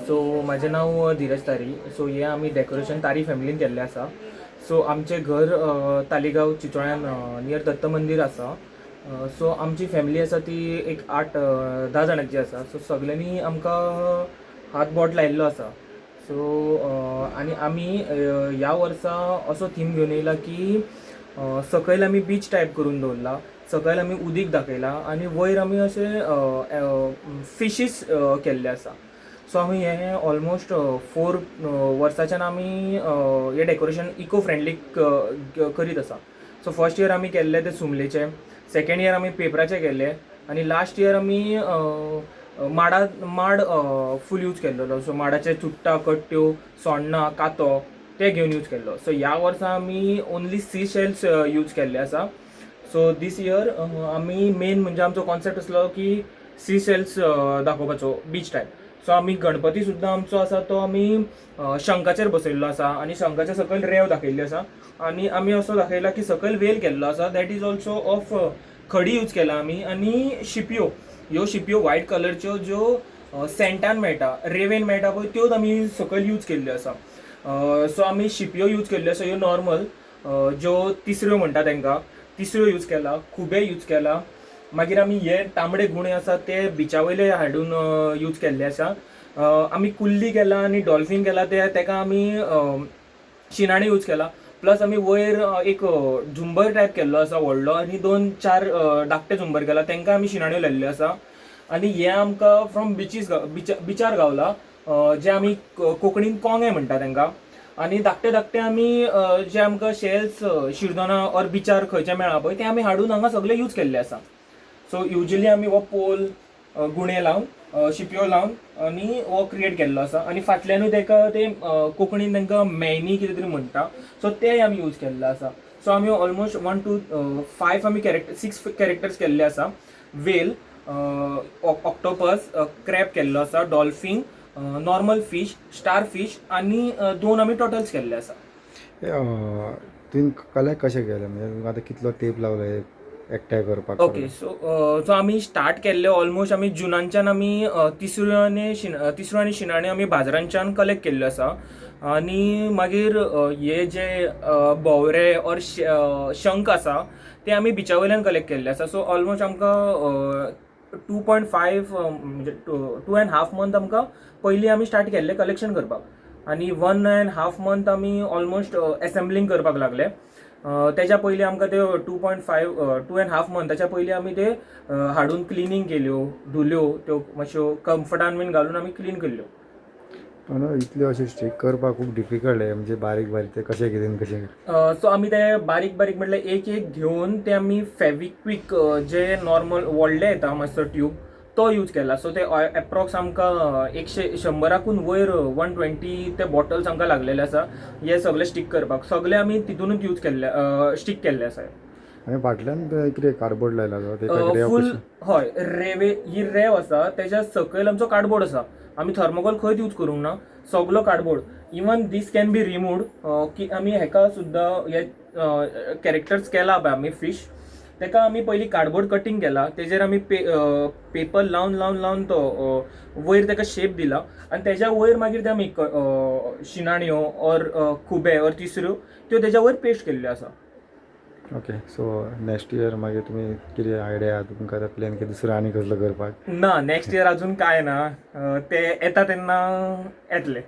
So माझे नाव धीरज तारी. So हे आम्ही डेकोरेशन तारी फॅमिलीन केल्लें आसा. सो आमचे घर तालिगांव चिंचोळ्यान नियर दत्त मंदिर आसा. सो आमची फॅमिली आसा ती एक 8-10 जाणांची आसा. सो सगल्यांनी आमकां हात बोट लायिल्लो आसा. सो आनी आमी ह्या वर्सा असो थीम घेवन येयला की सकयल आमी बीच टायप करून दवरला. सकयल आमी उदीक दाखयला आनी वयर आमी अशे फिशीस केल्ले आसा. सो आमी हे ऑलमोस्ट 4 वर्साच्यान आमी हे डेकोरेशन इको फ्रेंडली करीत आसा. सो फर्स्ट इयर आमी केल्ले ते सुमलेचे, सेकंड इयर आमी पेपराचे केले आनी लास्ट इयर आमी माड फूल यूज केल्लो. सो माडाचे चुट्टां, कट्ट्यो, सोण्णां, कातो ते घेवन यूज केल्लो. सो ह्या वर्सा आमी ओन्ली सी शेल्स यूज केल्ले आसा. सो दीस इयर आमी मेन म्हणजे आमचो कॉन्सेप्ट आसलो की सी शेल्स दाखोवपाचो बीच टायप. सो आमी गणपती सुद्दां आमचो आसा तो आमी शंकाचेर बसयल्लो आसा आनी शंकाच्या सकयल रेंव दाखयल्ली आसा आनी आमी असो दाखयला की सकयल वेल केल्लो आसा. दॅट इज ऑल्सो ऑफ खडी यूज केला आमी आनी शिपयो. ह्यो शिपयो व्हायट कलरच्यो ज्यो सेंटान मेळटा, रेवेन मेळटा पळय त्योच आमी सकयल यूज केल्ल्यो आसा. सो आमी शिपयो यूज केल्ल्यो आसा. ह्यो नॉर्मल ज्यो तिसऱ्यो म्हणटा तांकां, तिसऱ्यो यूज केला, खुबे यूज केला. मागीर आमी हे तांबडे गुणे आसा ते बिचा वयले हाडून यूज केल्ले आसा. आमी कुल्ली केला आनी डॉल्फीन केला तेका आमी शिणाणे यूज केला. प्लस आमी वयर एक झुंबर टायप केल्लो आसा व्हडलो आनी 2-4 धाकटे झुंबर केला, तांकां आमी शिणाण्यो लायल्ल्यो आसा. आनी हे आमकां फ्रॉम बिचार गावला, जे आमी कोंकणीन कोंगे म्हणटा तांकां. आनी धाकटे धाकटे आमी जे आमकां शेल्स शिरदोना ऑर बिचार खंयचे मेळा पळय ते आमी हाडून हांगा सगळे यूज केल्ले आसा. सो युजली आमी हो पोल गुणे लावन शिपयो लावन आनी हो क्रिएट केल्लो आसा. आनी फाटल्यानूय ताका ते कोंकणीन तांकां मेयनी कितें तरी म्हणटा, सो तेय आमी यूज केल्लो आसा. सो आमी ऑलमोस्ट 1 to 5 आमी 6 कॅरेक्टर्स केल्ले आसा. वेल, ऑक्टोपस, क्रॅब केल्लो आसा, dolphin, normal fish, star fish आनी 2 आमी टोटल्स केल्ले आसा. तुवें कलेक्ट कशें केलें, म्हणजे तुमकां आतां कितलो तेंप लागलो एकठांय करपाक? ओके, सो आमी स्टार्ट केल्ले ऑलमोस्ट आमी जुनानच्यान आमी तिसऱ्यो आनी शिणाण्यो आमी बाजारांच्यान कलेक्ट केल्ल्यो आसा. आनी मागीर हे जे भोवरे ऑर शंख आसा ते आमी बिचा वयल्यान कलेक्ट केल्ले आसा. सो ऑलमोस्ट आमकां 2.5 म्हणजे 2.5 मंथ आमकां पयलीं आमी स्टार्ट केल्ले कलेक्शन करपाक आनी 1.5 मंथ आमी ऑलमोस्ट एसेंब्लिंग करपाक लागले. त्याच्या पयलीं आमकां ते 2.5 मंथाच्या पयलीं आमी ते हाडून क्लिनींग केल्यो, धुल्यो, त्यो मातश्यो कम्फर्टान बीन घालून आमी क्लीन केल्यो. पण इतल्यो अशें स्टिक करपाक खूब डिफिकल्ट आहे, म्हणजे बारीक बारीक ते कशें? सो आमी ते बारीक बारीक म्हटल्यार एक घेवन ते आमी फेविक्विक जे नॉर्मल व्हडले येता मातसो ट्यूब तो यूज केला. सो ते एप्रॉक्स आमकां 100-100 वयर 120 ते बॉटल्स आमकां लागलेले आसा हे सगळे स्टिक करपाक. सगळे आमी तितूनच यूज केल्ले, स्टिक केल्ले आसा. आनी फाटल्यान कितें कार्डबोर्ड लायला फूल? हय, ही रेव आसा तेच्या सकयल आमचो कार्डबोर्ड आसा. आमी थर्मोकॉल खंयच यूज करूंक ना, सगळो cardboard. Even this can be removed की आमी हेका सुद्दां हे कॅरेक्टर्स केला पळय आमी फिश, तेका आमी पयलीं कार्डबोर्ड कटींग केला, तेजेर आमी पेपर लावन तो वयर तेका शेप दिला आनी तेज्या वयर मागीर ते आमी शिणाण्यो ऑर खुबे ऑर तिसऱ्यो त्यो तेज्या वयर पेस्ट केल्ल्यो आसा. ओके, सो नेक्स्ट इयर मागीर तुमी कितें आयडिया तुमकां आतां प्लॅन कितें दुसरो आनी कसलो करपाक? ना, नेक्स्ट इयर अजून काय ना, ते येता तेन्ना येतले.